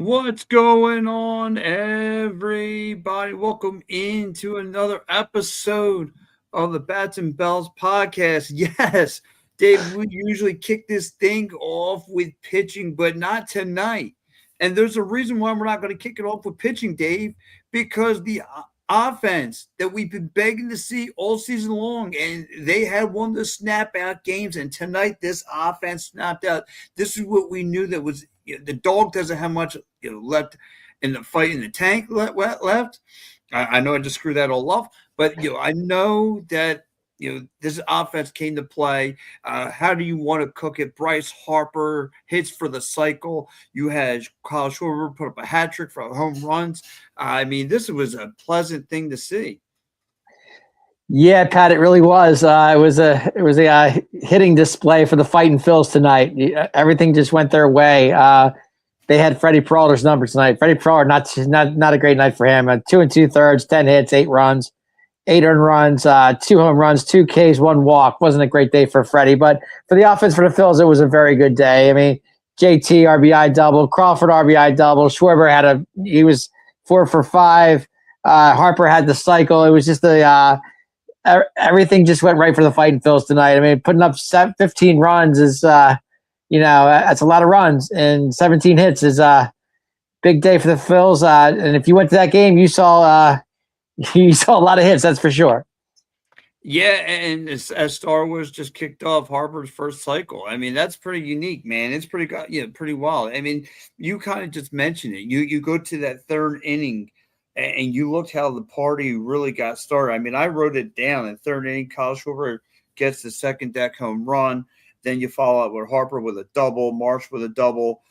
What's going on, everybody? Welcome into another episode of the Bats and Bells podcast. Yes, Dave, we usually kick this thing off with pitching, but not tonight. And there's a reason why we're not going to kick it off with pitching, Dave, because the offense that we've been begging to see all season long, and they had one of the snap out games, and tonight this offense snapped out. This is what we knew that was the dog doesn't have much left in the fight in the tank left. I know I just screwed that all up, but I know that this offense came to play. How do you want to cook it? Bryce Harper hits for the cycle. You had Kyle Schwarber put up a hat trick for home runs. I mean, this was a pleasant thing to see. Yeah, Pat, it really was. It was a hitting display for the Fighting Phils tonight. Everything just went their way. They had Freddie Peralta's number tonight. Freddie Peralta, not a great night for him. 2 2/3, 10 hits, 8 runs, 8 earned runs, 2 home runs, 2 Ks, 1 walk. Wasn't a great day for Freddie, but for the offense for the Phils, it was a very good day. I mean, JT RBI double, Crawford RBI double, Schwarber he was 4 for 5. Harper had the cycle. It was just everything just went right for the Fighting Phils tonight. I mean, putting up 15 runs is, that's a lot of runs, and 17 hits is a big day for the Phils. And if you went to that game, you saw a lot of hits. That's for sure. Yeah, and as Star Wars just kicked off Harper's first cycle, I mean that's pretty unique, man. It's pretty wild. I mean, you kind of just mentioned it. You go to that third inning, and you looked how the party really got started. I mean, I wrote it down. In third inning, Kyle Schwarber gets the second deck home run. Then you follow up with Harper with a double, Marsh with a double,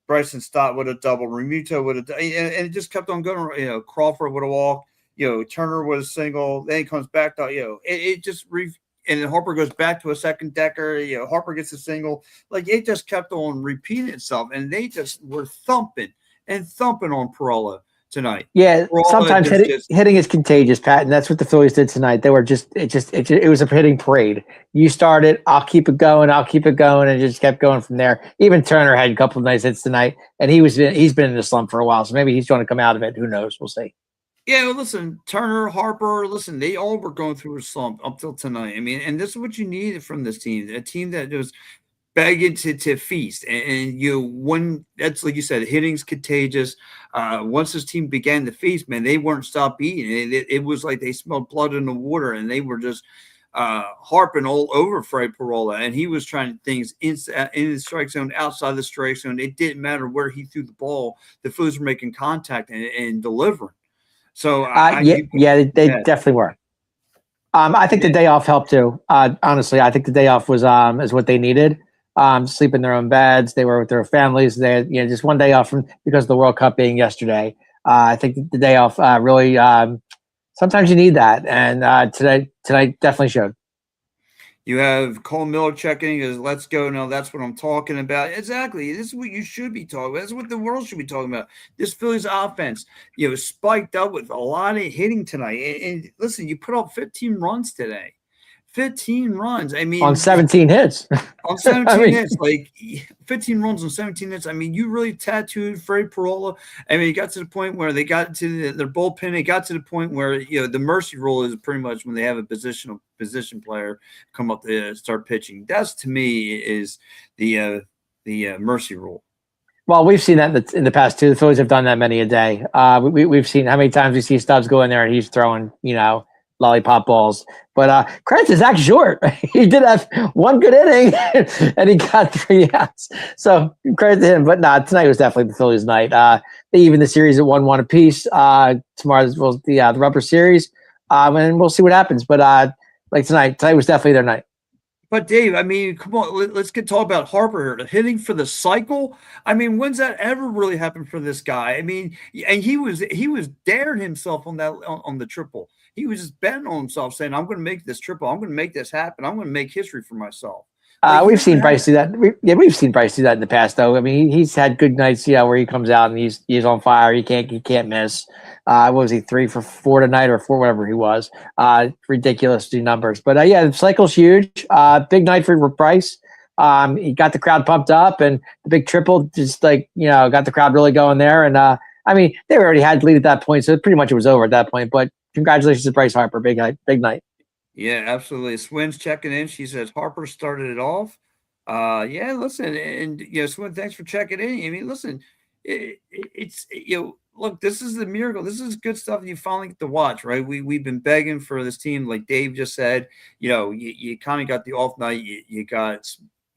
Bryson Stott with a double, Remuto with and it just kept on going. Crawford with a walk, Turner with a single. Then he comes back to, and then Harper goes back to a second decker. Harper gets a single. Like it just kept on repeating itself, and they just were thumping on Peralta tonight. Yeah, sometimes hitting is contagious, Pat, and that's what the Phillies did tonight. They were it was a hitting parade. You start it, I'll keep it going, and it just kept going from there. Even Turner had a couple of nice hits tonight, and he's been in the slump for a while, so maybe he's going to come out of it. Who knows? We'll see. Yeah, well, listen, Turner, Harper, they all were going through a slump up till tonight. I mean, and this is what you needed from this team, a team that was begging to feast. And when that's like you said, hitting's contagious. Once this team began to feast, man, they weren't stopped eating. It was like they smelled blood in the water, and they were just harping all over Freddie Peralta, and he was trying things in the strike zone, outside the strike zone. It didn't matter where he threw the ball. The Phillies were making contact and delivering. So they definitely were. I think the day off helped too. Honestly, I think the day off was is what they needed. Sleep in their own beds. They were with their families. They had, just one day off because of the World Cup being yesterday. I think the day off really sometimes you need that, and tonight definitely showed. You have Cole Miller checking his "Let's go." Now that's what I'm talking about. Exactly. This is what you should be talking about. That's what the world should be talking about. This Phillies offense, spiked up with a lot of hitting tonight. And listen, you put up 15 runs today. 15 runs. I mean, on 17 hits. On 17 hits, like 15 runs on 17 hits. I mean, you really tattooed Freddie Peralta. I mean, it got to the point where they got to their bullpen. It got to the point where the mercy rule is pretty much when they have a position player come up to start pitching. That's to me is the mercy rule. Well, we've seen that in the past too. The Phillies have done that many a day. We've seen how many times we see Stubbs go in there and he's throwing lollipop balls. But credit to Zach Short. He did have one good inning and he got 3 outs. So credit to him. But tonight was definitely the Phillies' night. They even the series at 1-1 apiece. Tomorrow was the rubber series. And we'll see what happens. But like tonight was definitely their night. But Dave, I mean, come on, let's talk about Harper here. Hitting for the cycle. I mean, when's that ever really happened for this guy? I mean, and he was daring himself on that on the triple. He was just betting on himself, saying, "I'm going to make this triple. I'm going to make this happen. I'm going to make history for myself." We've seen Bryce do that. We've seen Bryce do that in the past, though. I mean, he's had good nights, where he comes out and he's on fire. He can't miss. What was he, 3 for 4 tonight or 4, whatever he was? Ridiculous numbers. But the cycle's huge. Big night for Bryce. He got the crowd pumped up, and the big triple just got the crowd really going there. And they already had the lead at that point, so pretty much it was over at that point. But congratulations to Bryce Harper, big night, big night. Yeah, absolutely. Swin's checking in. She says Harper started it off. Yeah, listen, and Swin, thanks for checking in. I mean, listen, it's look, this is the miracle. This is good stuff you finally get to watch, right? We've been begging for this team, like Dave just said. You kind of got the off night.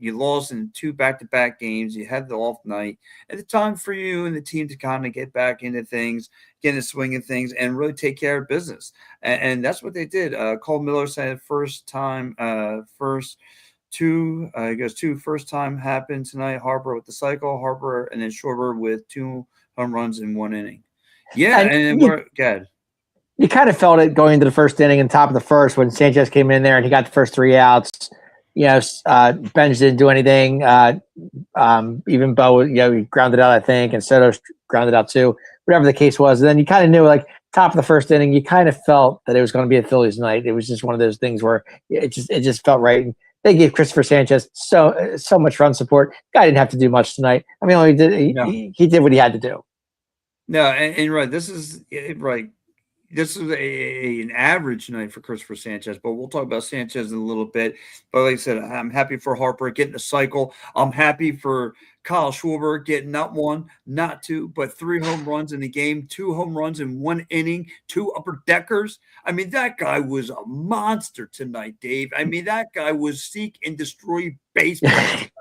You lost in 2 back-to-back games. You had the off night. And it's time for you and the team to kind of get back into things, get in the swing of things, and really take care of business. And that's what they did. Cole Miller said first time happened tonight. Harper with the cycle, Harper, and then Schwarber with 2 home runs in 1 inning. Yeah, and we're good. You kind of felt it going into the first inning and top of the first when Sanchez came in there and he got the first 3 outs. Benj didn't do anything. Even Bo, he grounded out, I think, and Soto grounded out too. Whatever the case was, and then you kind of knew, like top of the first inning, you kind of felt that it was going to be a Phillies night. It was just one of those things where it just felt right. And they gave Christopher Sanchez so much run support. Guy didn't have to do much tonight. I mean, all he did he did what he had to do. No, and right, this is right. This is an average night for Christopher Sanchez, but we'll talk about Sanchez in a little bit. But like I said, I'm happy for Harper getting the cycle. I'm happy for Kyle Schwarber getting not 1, not 2, but 3 home runs in the game, 2 home runs in 1 inning, 2 upper deckers. I mean, that guy was a monster tonight, Dave. I mean, that guy was seek and destroy baseball tonight.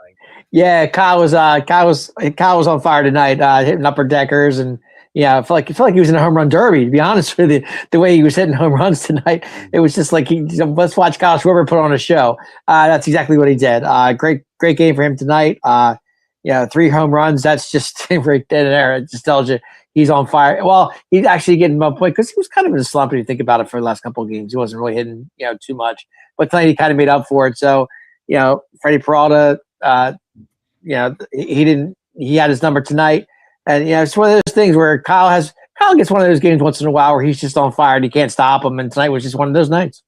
Yeah, Kyle was on fire tonight, hitting upper deckers and. Yeah, I feel like he was in a home run derby. To be honest with you, the way he was hitting home runs tonight, it was just like let's watch Kyle Schwarber put on a show. That's exactly what he did. Great game for him tonight. 3 home runs. That's just right there. It just tells you he's on fire. Well, he's actually getting up point because he was kind of in a slump. If you think about it, for the last couple of games, he wasn't really hitting too much. But tonight he kind of made up for it. So Freddie Peralta, he didn't. He had his number tonight. And it's one of those things where Kyle gets one of those games once in a while where he's just on fire and you can't stop him. And tonight was just one of those nights.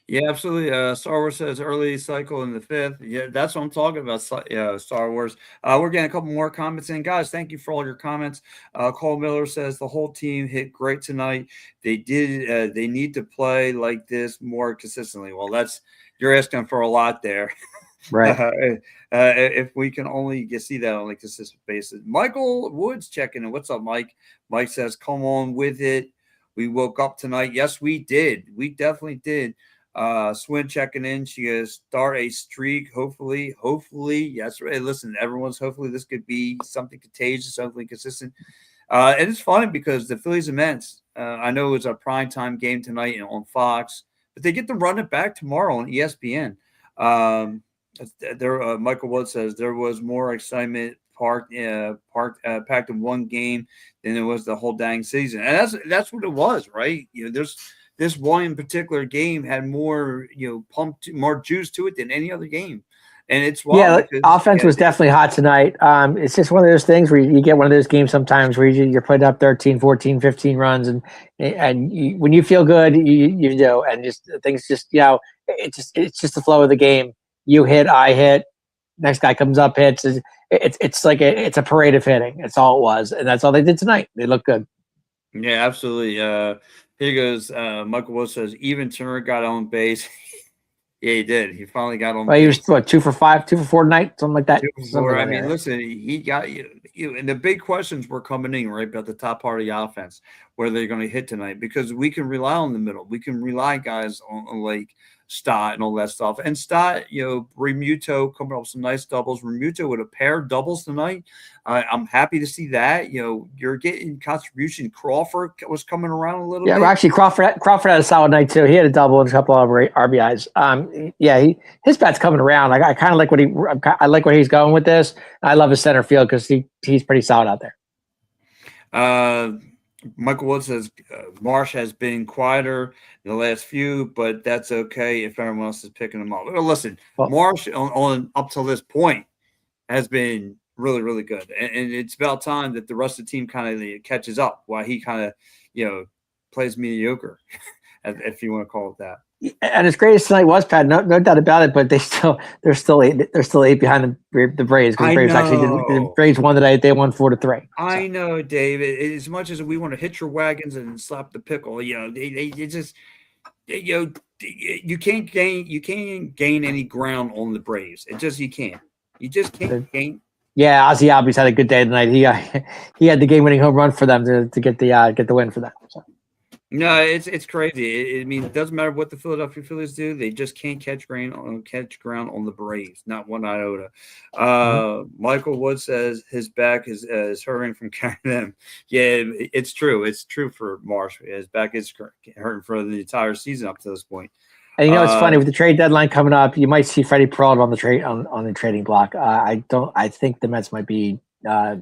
Yeah, absolutely. Star Wars says early cycle in the 5th. Yeah, that's what I'm talking about. Star Wars. We're getting a couple more comments in, guys. Thank you for all your comments. Cole Miller says the whole team hit great tonight. They did. They need to play like this more consistently. Well, you're asking for a lot there. Right. If we can only see that on a consistent basis. Michael Woods checking in. What's up, Mike? Mike says, come on with it. We woke up tonight. Yes, we did. We definitely did. Swin checking in. She goes, start a streak. Hopefully. Yes, right. Listen, everyone's hopefully this could be something contagious, something consistent. And it's funny because the Phillies and Mets, I know it's a primetime game tonight on Fox, but they get to run it back tomorrow on ESPN. Michael Wood says there was more excitement packed in one game than it was the whole dang season, and that's what it was, right? This one in particular game had more pumped, more juice to it than any other game, and it's wild. Yeah, offense was definitely hot tonight. It's just one of those things where you get one of those games sometimes where you're putting up 13, 14, 15 runs, and when you feel good, you do, and just things just it's just the flow of the game. You hit, I hit, next guy comes up, hits. It's like it's a parade of hitting. That's all it was, and that's all they did tonight. They looked good. Yeah, absolutely. Here goes. Michael Will says even Turner got on base. Yeah, he did. He finally got on. Well, he was 2 for 5, 2 for 4 tonight, something like that. 2 for 4. I mean, listen, he got you. And the big questions were coming in right about the top part of the offense, where they're going to hit tonight, because we can rely on the middle. We can rely guys on like Stott and all that stuff. And Stott, Remuto coming up with some nice doubles. Remuto with a pair of doubles tonight. I'm happy to see that. You're getting contribution. Crawford was coming around a little bit. Yeah, actually, Crawford had a solid night too. He had a double and a couple of RBIs. His bat's coming around. I kind of like I like where he's going with this. I love his center field because he's pretty solid out there. Michael Wood says Marsh has been quieter in the last few, but that's okay if everyone else is picking him up. Well, listen, Marsh on up till this point has been really, really good, and it's about time that the rest of the team kind of catches up while he kind of plays mediocre, if you want to call it that. And as great as tonight was, Pat, no doubt about it. But they're still eight behind the Braves, because the I Braves actually did. The know. Braves won tonight. They won 4-3. I So. know, David. As much as we want to hit your wagons and slap the pickle, they just you can't gain any ground on the Braves. You can't. You just can't gain. Yeah, Ozzy Albies had a good day tonight. He had the game-winning home run for them to get the win for them. So. No, it's crazy. I mean, it doesn't matter what the Philadelphia Phillies do; they just can't catch ground on the Braves, not one iota. Michael Wood says his back is hurting from carrying them. Yeah, it's true. It's true for Marsh. His back is hurting for the entire season up to this point. And it's funny, with the trade deadline coming up, you might see Freddie Peralta on the trading block. I think the Mets might be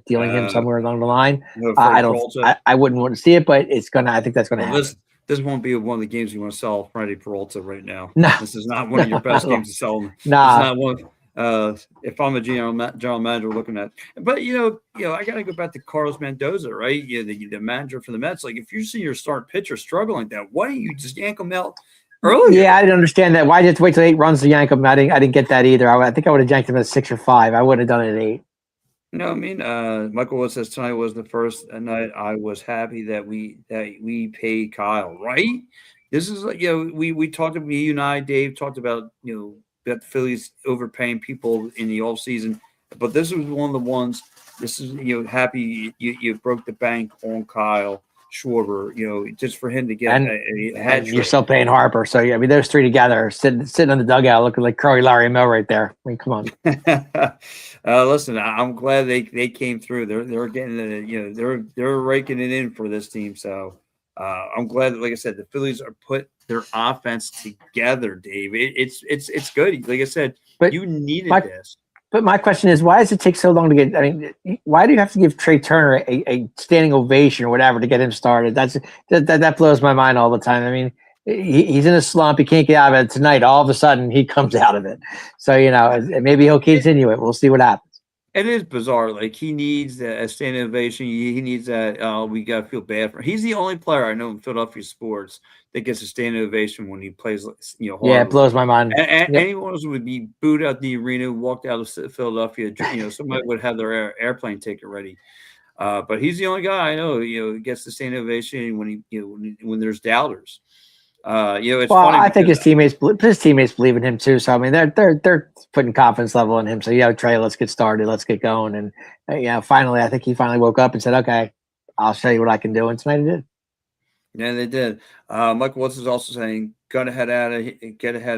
dealing him somewhere along the line. I wouldn't want to see it, but I think that's gonna happen. This won't be one of the games you want to sell Freddie Peralta right now. No, this is not one of your best games to sell him. Nah. It's not one. If I'm a general manager looking at, but I got to go back to Carlos Mendoza, right? The manager for the Mets. Like, if you see your start pitcher struggling like that, why don't you just yank him out earlier? Yeah, I didn't understand that. Why did you wait till 8 runs to yank him? I didn't get that either. I think I would have yanked him at 6 or 5. I wouldn't have done it at 8. No, I mean, Michael Wood says tonight was the first night I was happy that we paid Kyle, right? This is like, we talked about, you and I, Dave, talked about, about the Phillies overpaying people in the offseason, but this was one of the ones. This is, happy you broke the bank on Kyle Schwarber, just for him to get a hat trick. You're still paying Harper, so yeah, I mean, those three together sitting on the dugout looking like Curly, Larry, Moe right there. I mean, come on. Listen, I'm glad they came through. They're getting they're raking it in for this team. So I'm glad that, like I said, the Phillies are put their offense together, Dave. It's good. Like I said, but you needed this. But my question is, why does it take so long to get? I mean, why do you have to give Trey Turner a standing ovation or whatever to get him started? That blows my mind all the time. I mean, he's in a slump. He can't get out of it tonight. All of a sudden, he comes out of it. So maybe he'll continue it. We'll see what happens. It is bizarre. Like, he needs a standing ovation. He needs that. We got to feel bad for him. He's the only player I know in Philadelphia sports that gets a standing ovation when he plays. Hard. Yeah, it blows my mind. And anyone else would be booed out the arena, walked out of Philadelphia. Somebody would have their airplane ticket ready. But he's the only guy I know. Gets the standing ovation when there's doubters. It's funny. I think his teammates believe in him too. So I mean, they're putting confidence level in him. So Trey, let's get started, let's get going. And finally, I think he finally woke up and said, "Okay, I'll show you what I can do." And tonight he did. Yeah, they did. Michael Woods is also saying, get a head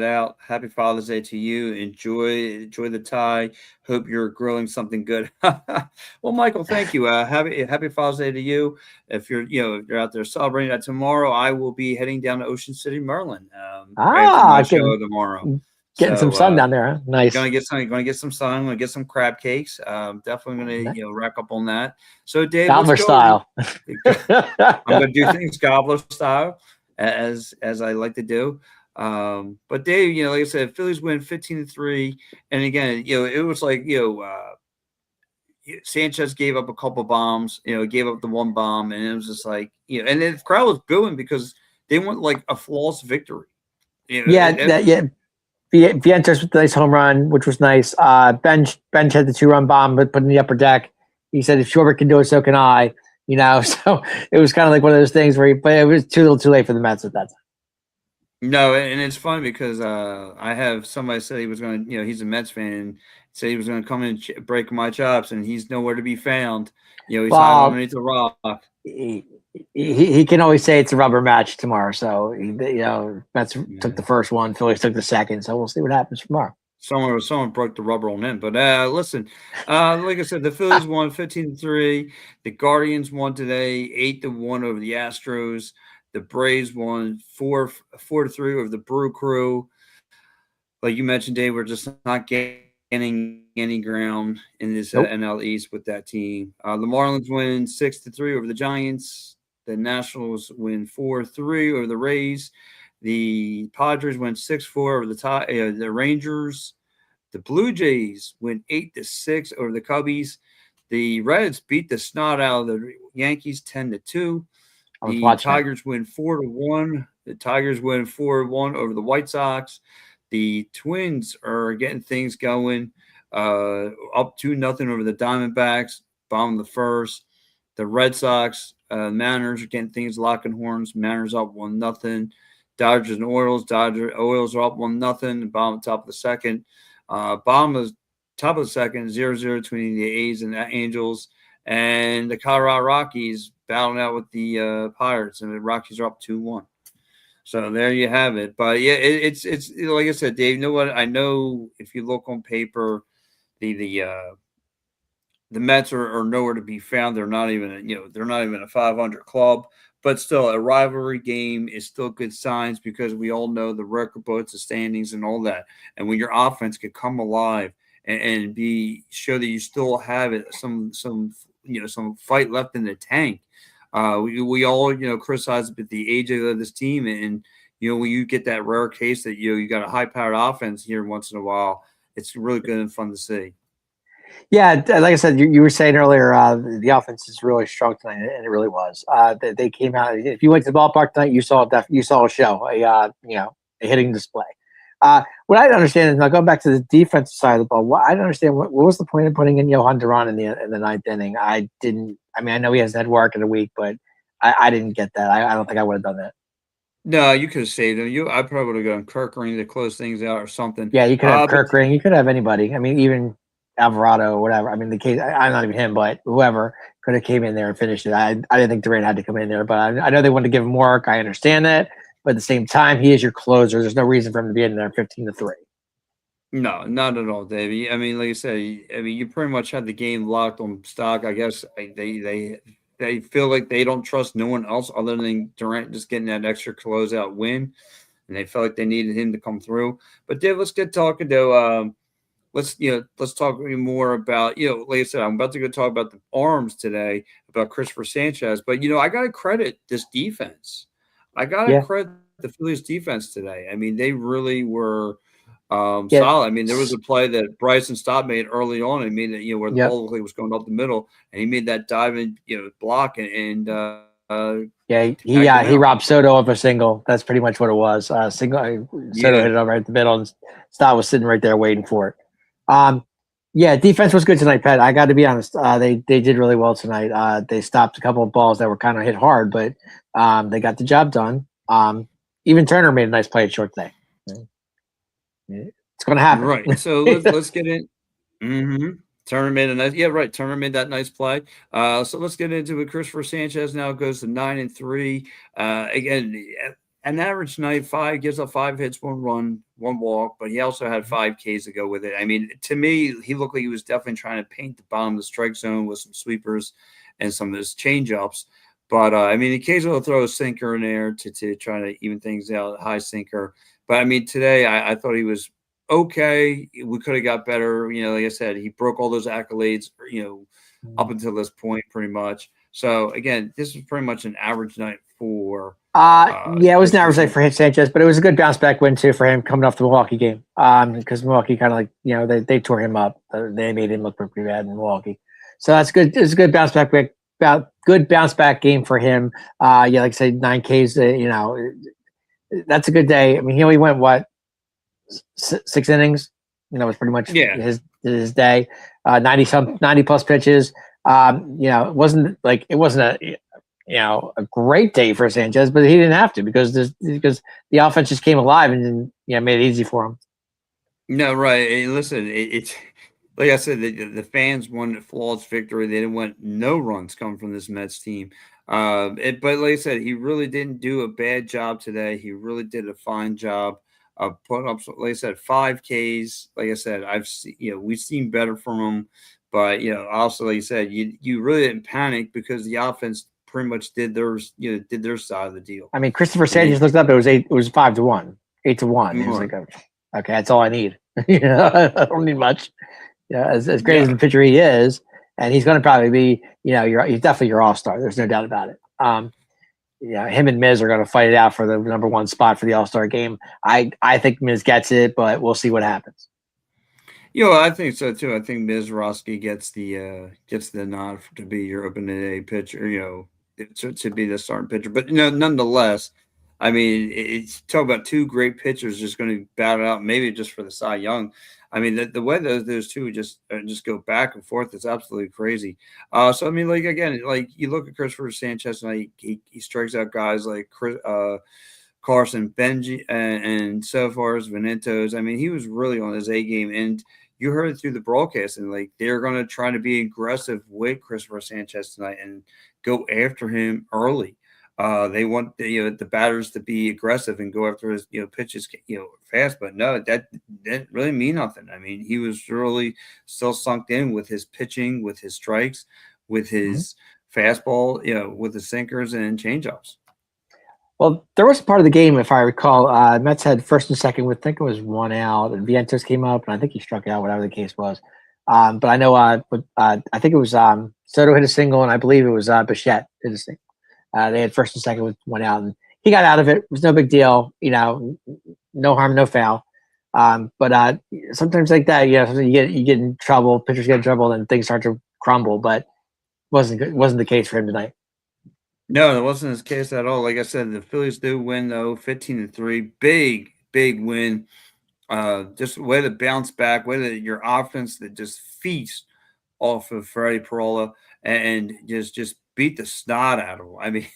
out. Happy Father's Day to you. Enjoy the tie. Hope you're grilling something good. Well, Michael, thank you. Happy Father's Day to you. If you're out there celebrating that tomorrow, I will be heading down to Ocean City, Maryland. After my show tomorrow. Getting some sun down there, huh? Nice. Gonna get some sun. I'm gonna get some crab cakes. Definitely gonna rack up on that. So, Dave, gobbler style. I'm gonna do things gobbler style, as I like to do. But Dave, like I said, Phillies win 15-3, and again, it was like Sanchez gave up a couple bombs. Gave up the one bomb, and it was just like and the crowd was booing because they want like a flawless victory. Vientos with the nice home run, which was nice. Bench had the 2-run bomb, but put in the upper deck. He said, "If Schwarber can do it, so can I." So it was kind of like one of those things where it was too little, too late for the Mets at that time. No, and it's funny because I have somebody said he was going to, he's a Mets fan, and said he was going to come in and break my chops, and he's nowhere to be found. He's hiding underneath the rock. He can always say it's a rubber match tomorrow. So Mets took the first one, Phillies took the second. So we'll see what happens tomorrow. Someone broke the rubber on him. But listen, like I said, the Phillies won 15-3. The Guardians won today 8-1 over the Astros. The Braves won 4-3 over the Brew Crew. Like you mentioned, Dave, we're just not gaining any ground in this NL East with that team. The Marlins win 6-3 over the Giants. The Nationals win 4-3 over the Rays. The Padres win 6-4 over the Rangers. The Blue Jays win 8-6 over the Cubbies. The Reds beat the snot out of the Yankees 10-2. The Tigers win 4-1 The Tigers win 4-1 over the White Sox. The Twins are getting things going, up 2-0 over the Diamondbacks, bottom of the first. The Red Sox, Mariners are getting things locking horns. Mariners up 1-0. Dodgers and Orioles. Orioles are up 1-0. Bottom top of the second. Bottom of top of the second, 0-0 between the A's and the Angels. And the Colorado Rockies battling out with the Pirates, and the Rockies are up 2-1. So there you have it. But yeah, it's like I said, Dave. You know what? I know if you look on paper, the Mets are nowhere to be found. They're not even they're not even a 500 club. But still, a rivalry game is still good signs because we all know the record books, the standings, and all that. And when your offense can come alive and be show that you still have it, some fight left in the tank. We all criticize the age of this team, and when you get that rare case that you got a high powered offense here once in a while, it's really good and fun to see. Yeah, like I said, you were saying earlier, the offense is really strong tonight, and it really was. They came out. If you went to the ballpark tonight, you saw a show, a hitting display. What I don't understand is now going back to the defensive side of the ball. I don't understand what was the point of putting in Johan Duran in the ninth inning. I didn't. I mean, I know he hasn't had work in a week, but I didn't get that. I don't think I would have done that. No, you could have saved him. I probably would have gone Kirkering to close things out or something. Yeah, you could have Kirk Ring. You could have anybody. I mean, even Alvarado or whatever. I mean, the case. I'm not even him, but whoever could have came in there and finished it. I didn't think Durant had to come in there, but I know they wanted to give him work. I understand that, but at the same time, he is your closer. There's no reason for him to be in there 15-3. No, not at all, Davey. I mean, like I said, you pretty much had the game locked on stock. I guess they feel like they don't trust no one else other than Durant just getting that extra closeout win, and they felt like they needed him to come through. But Dave, let's get talking though. Let's talk more about like I said, I'm about to go talk about the arms today about Christopher Sanchez. But I got to credit this defense. I got to credit the Phillies defense today. I mean, they really were. Solid. I mean, there was a play that Bryson Stott made early on. I mean, where the ball was going up the middle, and he made that diving, block and he robbed Soto of a single. That's pretty much what it was. Soto hit it over right at the middle, and Stott was sitting right there waiting for it. Defense was good tonight, Pat. I got to be honest. They did really well tonight. They stopped a couple of balls that were kind of hit hard, but they got the job done. Even Turner made a nice play at short today. It's going to happen. Right. So let's get in. Mm-hmm. Turner made a nice. Yeah, right. Turner made that nice play. So let's get into it. Christopher Sanchez now goes to 9-3. Again, an average night, gives up 5 hits, 1 run, 1 walk, but he also had 5 Ks to go with it. I mean, to me, he looked like he was definitely trying to paint the bottom of the strike zone with some sweepers and some of his changeups. But I mean, occasionally he'll throw a sinker in there to try to even things out, high sinker. But I mean, today I thought he was okay. We could have got better. Like I said, he broke all those accolades, up until this point, pretty much. So again, this was pretty much an average night for. It was an average night for Sanchez, but it was a good bounce back win too for him coming off the Milwaukee game. Because Milwaukee kind of they tore him up. They made him look pretty bad in Milwaukee. So that's good. It's a good bounce back game for him. Like I said, 9 Ks. That's a good day. I mean, he only went 6 innings. It was pretty much his day. 90 plus pitches. It wasn't a great day for Sanchez, but he didn't have to because the offense just came alive and made it easy for him. No, right. And listen, it's like I said, the fans wanted a flawless victory. They didn't want no runs coming from this Mets team. But like I said, he really didn't do a bad job today. He really did a fine job of putting up, like I said, 5 Ks. Like I said, we've seen better from him. But also like you said, you really didn't panic because the offense pretty much did their side of the deal. I mean, Christopher Sanchez looked up. It was 5-1, 8-1. It was like, okay, that's all I need. I don't need much. As great as the pitcher he is, and he's going to probably be, he's definitely your all-star. There's no doubt about it. Him and Miz are going to fight it out for the number 1 spot for the all-star game. I think Miz gets it, but we'll see what happens. I think so too. I think Miz Roski gets the nod to be your opening day pitcher. To be the starting pitcher, but nonetheless, I mean, it's talk about two great pitchers just going to battle out, maybe just for the Cy Young. I mean, the way those two just go back and forth is absolutely crazy. So I mean, like again, like you look at Christopher Sanchez and he strikes out guys like Carson Benji and so far as Venentos. I mean, he was really on his A game, and you heard it through the broadcast, and like they're going to try to be aggressive with Christopher Sanchez tonight and go after him early. They want the batters to be aggressive and go after his pitches fast, but no, that didn't really mean nothing. I mean, he was really still sunk in with his pitching, with his strikes, with his fastball, with the sinkers and changeups. Well, there was a part of the game, if I recall, Mets had first and second with, I think it was one out, and Vientos came up, and I think he struck out, whatever the case was. But I know, I think it was Soto hit a single, and I believe it was Bichette hit a single. They had first and second with one out, and he got out of it. It was no big deal, no harm, no foul. But sometimes like that, sometimes you get in trouble, pitchers get in trouble, and things start to crumble. But wasn't the case for him tonight. No, that wasn't his case at all. Like I said, the Phillies do win though, 15-3. Big win. Just way to bounce back, way that your offense that just feast off of Freddie Parola and just beat the snot out of him. I mean,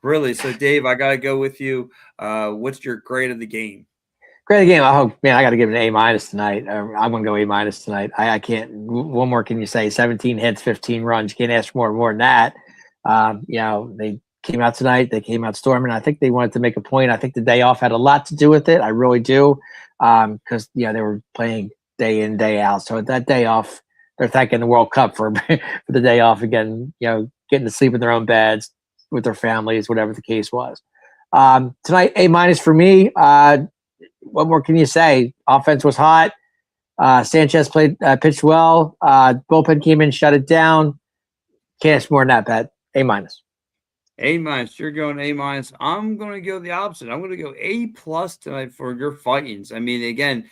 really. So Dave, I gotta go with you. What's your grade of the game? Great game. I got to give it an A- tonight. I'm going to go A- tonight. I can't. What more can you say? 17 hits, 15 runs. You can't ask for more than that. They came out tonight. They came out storming. I think they wanted to make a point. I think the day off had a lot to do with it. I really do, because they were playing day in, day out. So that day off, they're thanking the World Cup for for the day off again. Getting to sleep in their own beds with their families, whatever the case was. Tonight, A- for me. What more can you say? Offense was hot. Sanchez pitched well. Bullpen came in, shut it down. Can't ask more than that, Pat. A-. A-. You're going A-. I'm going to go the opposite. I'm going to go A+ tonight for your fightings. I mean, again,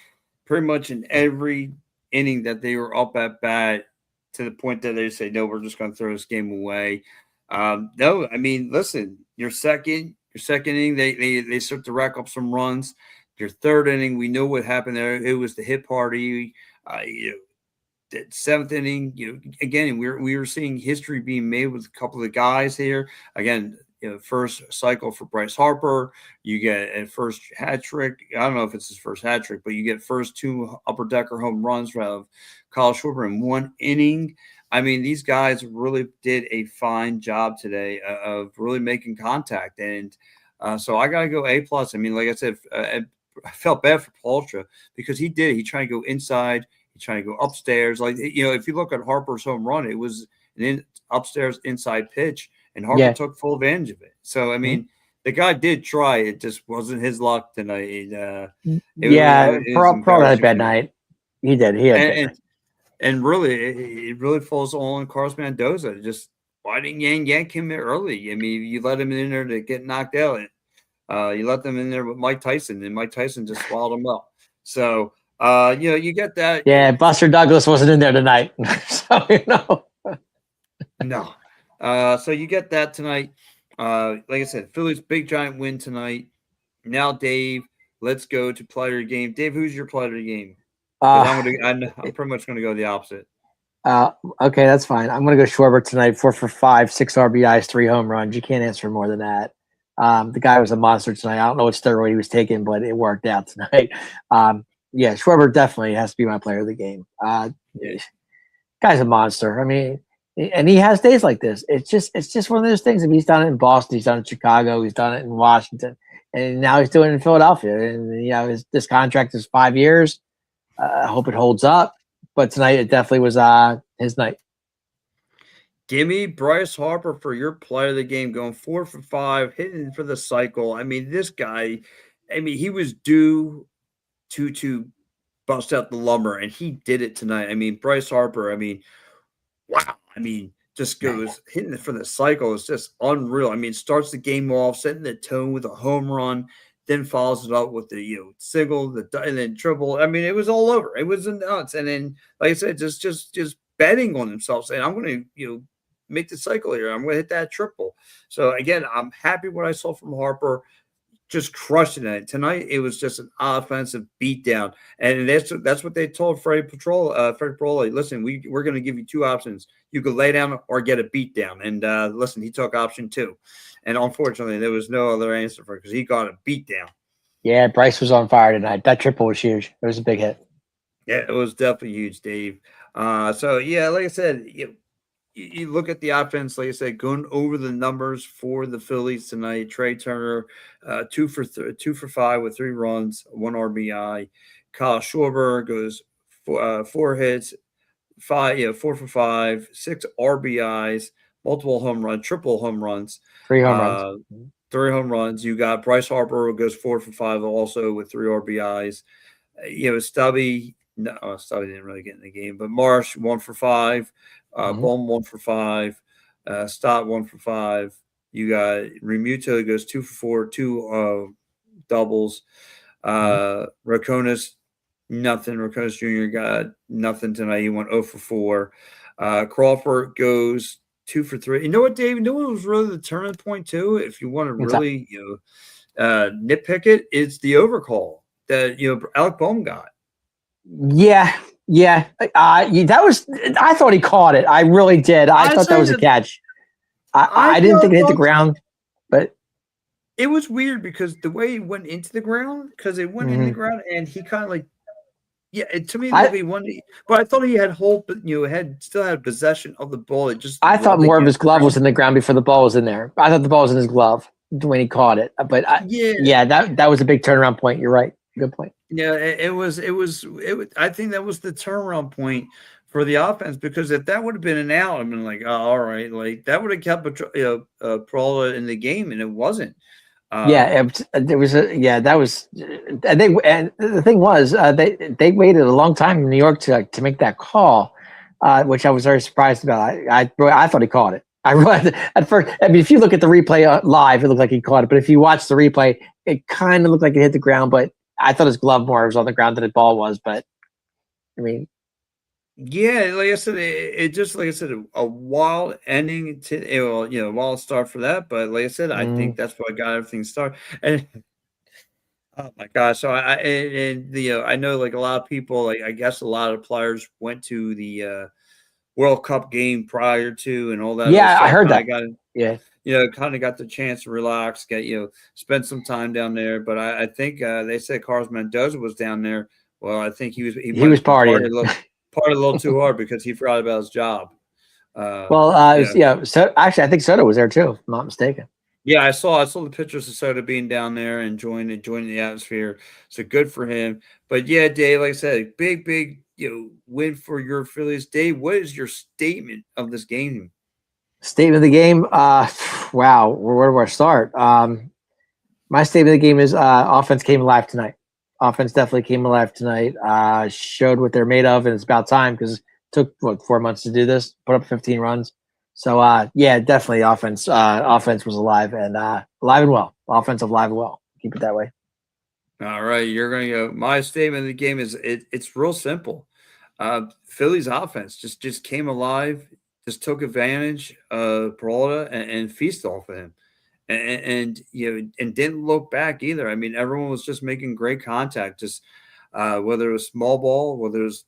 pretty much in every inning that they were up at bat to the point that they say, no, we're just going to throw this game away. No, I mean, listen, your second inning, they start to rack up some runs. Your third inning, we know what happened there. It was the hit party. The seventh inning, again, we were seeing history being made with a couple of guys here. Again, first cycle for Bryce Harper. You get a first hat trick. I don't know if it's his first hat trick, but you get first two upper decker home runs of Kyle Schwarber in one inning. I mean, these guys really did a fine job today of really making contact, and so I got to go A+. I mean, like I said, I felt bad for Palstra because he did. He tried to go inside. He tried to go upstairs. Like, if you look at Harper's home run, it was an upstairs inside pitch, and Harper took full advantage of it. So, I mean, the guy did try. It just wasn't his luck tonight. Pearl had a bad night. He did. He had a bad night. And really, it really falls all on Carlos Mendoza. Just why didn't yank him early? I mean, you let him in there to get knocked out. You let them in there with Mike Tyson, and Mike Tyson just swallowed him up. So, you get that. Yeah, Buster Douglas wasn't in there tonight. So, No. So you get that tonight. Like I said, Phillies big giant win tonight. Now, Dave, let's go to player game. Dave, who's your player game? I'm pretty much gonna go the opposite. Okay, that's fine. I'm gonna go Schwarber tonight. 4 for 5, 6 RBIs, 3 home runs. You can't ask for more than that. The guy was a monster tonight. I don't know what steroid he was taking, but it worked out tonight. Schwarber definitely has to be my player of the game. Guy's a monster. I mean, and he has days like this. It's just one of those things. If he's done it in Boston, he's done it in Chicago, he's done it in Washington, and now he's doing it in Philadelphia. And this contract is 5 years. I hope it holds up. But tonight it definitely was his night. Give me Bryce Harper for your player of the game, going 4 for 5, hitting for the cycle. I mean, this guy, he was due to bust out the lumber, and he did it tonight. I mean, Bryce Harper, wow. Just goes hitting it for the cycle. It's just unreal. Starts the game off, setting the tone with a home run, then follows it up with the single, and then triple. It was all over. It was nuts. And then, like I said, just betting on himself, saying, I'm going to make the cycle here. I'm going to hit that triple. So again, I'm happy what I saw from Harper. just crushing it. Tonight it was just an offensive beatdown, and that's what they told Freddie Petrola. Listen, we're going to give you two options. You could lay down or get a beatdown. And listen, he took option two, and unfortunately there was no other answer for it because he got a beatdown. Yeah, Bryce was on fire tonight. That triple was huge. It was a big hit. Yeah, it was definitely huge, Dave. So yeah, like I said, you look at the offense, like I said, going over the numbers for the Phillies tonight. Trey Turner, 2 for 5 with 3 runs, 1 RBI. Kyle Schwarber goes 4 hits, 4 for 5, 6 RBIs, multiple home runs, triple home runs, 3 home runs. 3 home runs. You got Bryce Harper who goes 4 for 5 also with 3 RBIs. Stubby. No, Stubby didn't really get in the game, but Marsh 1 for 5. Bowman 1 for 5, Stott 1 for 5. You got Remuto goes 2 for 4, 2 doubles. Raconis nothing. Raconis Jr. got nothing tonight. He went 0 for 4. Crawford goes 2 for 3. You know what, Dave? You know what was really the turning point too? If you want to really nitpick it, it's the overcall that Alec Bohm got. Yeah. That was. I thought he caught it. I really did. I thought that was a catch. I didn't think it hit the ground, but it was weird because the way he went into the ground, because it went in the ground, and he kind of like, to me, he won. But I thought he had still had possession of the ball. I thought more of his glove was in the ground before the ball was in there. I thought the ball was in his glove when he caught it. But that was a big turnaround point. You're right. Good point. Yeah, it was. I think that was the turnaround point for the offense, because if that would have been an out, I've been like, oh, all right, like that would have kept Perola in the game, and it wasn't. That was. And the thing was, they waited a long time in New York to make that call, which I was very surprised about. I thought he caught it. I realized at first. I mean, if you look at the replay live, it looked like he caught it, but if you watch the replay, it kind of looked like it hit the ground, but I thought his glove more was on the ground than the ball was, but I mean, yeah, like I said, it just, like I said, a wild ending to wild start for that. But like I said, I think that's what got everything started. And oh my gosh, so I know like a lot of people, like I guess a lot of players went to the World Cup game prior to and all that. Yeah, I heard that. Kind of got the chance to relax, spend some time down there. But I think they said Carlos Mendoza was down there. Well, I think he was partying a little too hard because he forgot about his job. So actually, I think Soto was there too, if I'm not mistaken. Yeah, I saw the pictures of Soto being down there and enjoying the atmosphere. So good for him. But yeah, Dave, like I said, big win for your Phillies. Dave, what is your statement of this game? Statement of the game. Wow, where do I start? My statement of the game is offense came alive tonight. Offense definitely came alive tonight. Showed what they're made of, and it's about time because it took 4 months to do this. Put up 15 runs. So definitely offense. Offense was alive and well. Offensive alive and well. Keep it that way. All right, you're gonna go. My statement of the game is it's real simple. Philly's offense just came alive, just took advantage of Peralta and feasted off of him. And didn't look back either. I mean, everyone was just making great contact, just whether it was small ball, whether it was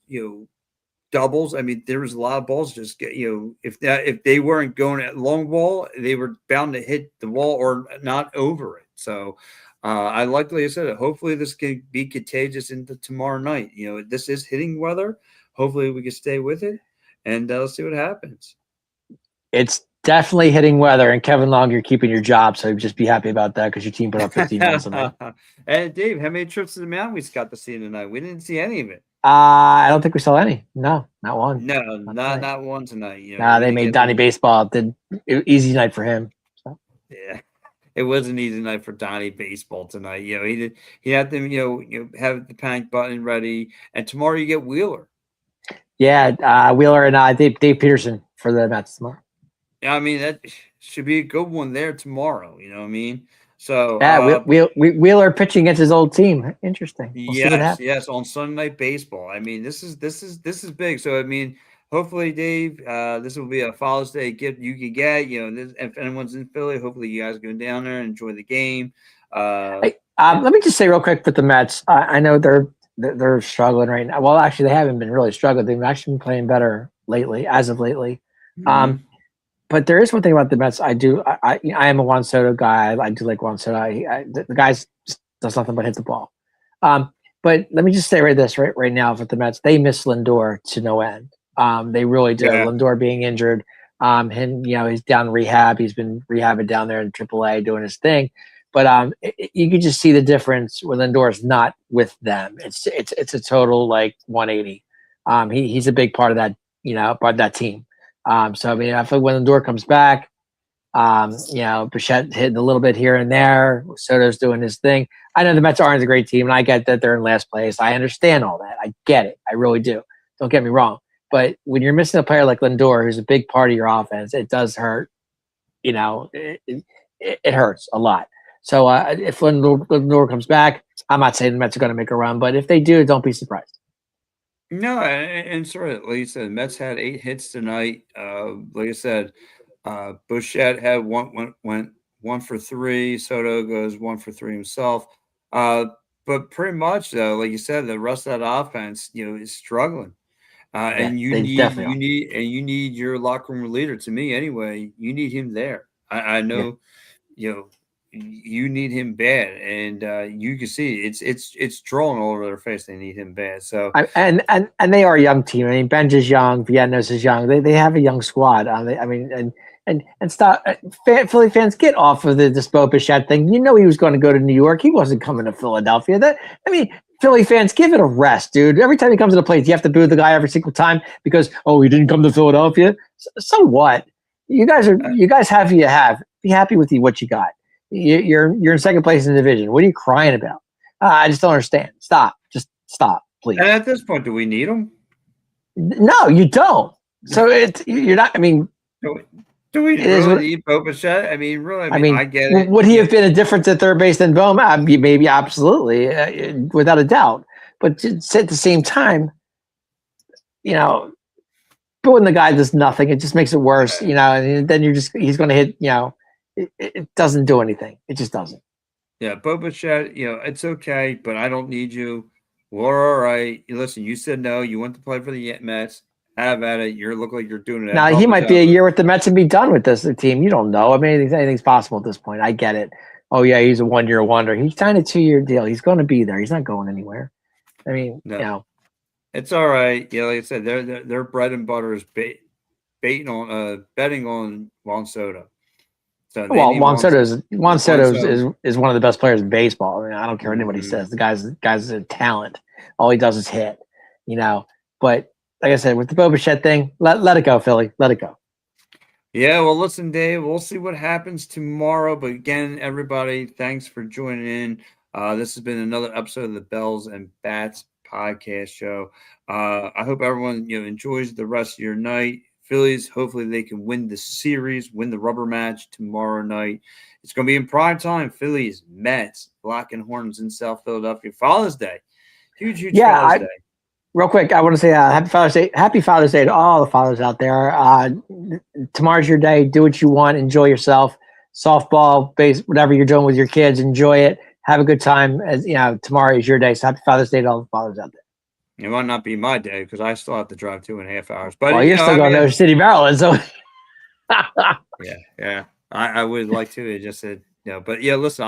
doubles. I mean, there was a lot of balls just get if they weren't going at long ball, they were bound to hit the wall or not over it. So like I said, hopefully this can be contagious into tomorrow night. This is hitting weather. Hopefully we can stay with it, and let's see what happens. It's definitely hitting weather, and Kevin Long, you're keeping your job, so just be happy about that because your team put up 15 runs tonight. Hey, Dave, how many trips to the mountain we got to see tonight? We didn't see any of it. I don't think we saw any. No, not one. No, not one tonight. They made Donnie Baseball. Did easy night for him. So. Yeah, it was an easy night for Donnie Baseball tonight. He had them. Have the panic button ready, and tomorrow you get Wheeler. Yeah, Wheeler and Dave Peterson for the Mets tomorrow. Yeah, I mean that should be a good one there tomorrow. You know what I mean? So Wheeler pitching against his old team. Interesting. Yes, on Sunday Night Baseball. I mean, this is big. So I mean, hopefully, Dave, this will be a Father's Day gift you can get. If anyone's in Philly, hopefully you guys go down there and enjoy the game. Hey, let me just say real quick with the Mets. I know they're struggling right now. Well, actually, they haven't been really struggling. They've actually been playing better lately, as of lately. Mhm. But there is one thing about the Mets. I am a Juan Soto guy. I do like Juan Soto. The guy just does nothing but hit the ball. But let me just say right now with the Mets, they miss Lindor to no end. They really do. Yeah. Lindor being injured, him, he's down in rehab. He's been rehabbing down there in AAA doing his thing. But you can just see the difference when Lindor is not with them. It's a total like 180. He's a big part of that, part of that team. So I mean, I feel when Lindor comes back, Bichette hitting a little bit here and there. Soto's doing his thing. I know the Mets aren't a great team, and I get that they're in last place. I understand all that. I get it. I really do. Don't get me wrong. But when you're missing a player like Lindor, who's a big part of your offense, it does hurt. It hurts a lot. So if Lindor comes back, I'm not saying the Mets are going to make a run, but if they do, don't be surprised. No, and sort of like you said, Mets had 8 hits tonight. Like I said, Bichette had went 1 for 3. Soto goes 1 for 3 himself. Uh, but pretty much though, like you said, the rest of that offense, is struggling. Yeah, And you they need definitely you are. need and you need your locker room leader. To me, anyway, you need him there. I Yeah. know, you need him bad, and you can see it's drawn all over their face. They need him bad. So And they are a young team. I mean, Benj is young, Viennos is young. They have a young squad. I mean, and stop. Philly fans, get off of this Bo Bichette thing. You know he was going to go to New York. He wasn't coming to Philadelphia. Philly fans, give it a rest, dude. Every time he comes to the plate, you have to boo the guy every single time because he didn't come to Philadelphia. So what? You guys have you have. Be happy with what you got. You're in second place in the division. What are you crying about? I just don't understand. Stop. Just stop, please. and at this point, do we need him? No, you don't. So you're not. I mean, Do we it is really what. need Bo Bichette? I mean, really? I I mean, I mean, get it. would he have been a difference at third base than Bowman? Maybe, absolutely, without a doubt. But just at the same time, you know, booing the guy does nothing. It just makes it worse. And then he's going to hit. It doesn't do anything. It just doesn't. Yeah, Bo Bichette, it's okay, but I don't need you. We're all right. Listen, you said no. You want to play for the Mets. Have at it. You look like you're doing a Now hell he of a might be job. a year with the Mets and be done with this team. You don't know. I mean, anything's possible at this point. I get it. Oh yeah, he's a 1 year wonder. He signed a 2 year deal. He's going to be there. He's not going anywhere. I mean, No, it's all right. Yeah, like I said, their bread and butter is betting on Juan Soto. So they well, need Juan Juan Soto Soto. is one of the best players in baseball. I mean, I don't care what anybody Mhm. says. The guy's a talent. All he does is hit. You know, but like I said, with the Bo Bichette thing, let it go, Philly. Let it go. Yeah, well, listen, Dave, we'll see what happens tomorrow. But again, everybody, thanks for joining in. This has been another episode of the Bells and Bats podcast show. I hope everyone enjoys the rest of your night. Phillies, hopefully they can win the series, win the rubber match tomorrow night. It's going to be in prime time. Phillies, Mets, Black and Horns in South Philadelphia. Father's Day, huge Father's Yeah, Day. real quick, I want to say happy Father's Day. Happy Father's Day to all the fathers out there. Tomorrow's your day. Do what you want. Enjoy yourself. Softball, base, whatever you're doing with your kids, enjoy it. Have a good time. As tomorrow is your day. So happy Father's Day to all the fathers out there. It might not be my day because I still have to drive 2.5 hours. But Well, you're still I going to mean, Ocean City, Maryland. So yeah. I would like to. It just said, but yeah, listen,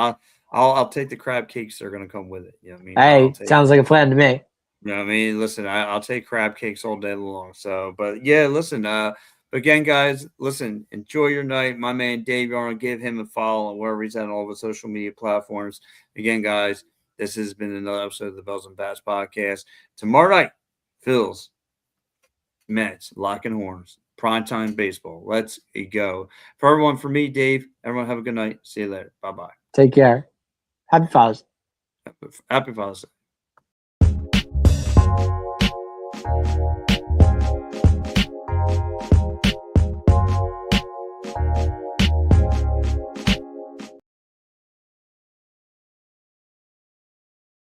I'll take the crab cakes that are gonna come with it. You know what I mean? I'll hey, take. sounds like a plan to me. You know what I mean? Listen, I'll take crab cakes all day long. So, but yeah, listen. Again, guys, listen. Enjoy your night. My man Dave Yarn, give him a follow wherever he's at on all the social media platforms. Again, guys, this has been another episode of the Bells and Bats podcast. Tomorrow night, Phil's Mets, Lock and Horns, primetime baseball. Let's go. For everyone, for me, Dave, everyone have a good night. See you later. Bye-bye. Take care. Happy Father's Happy Father's Day.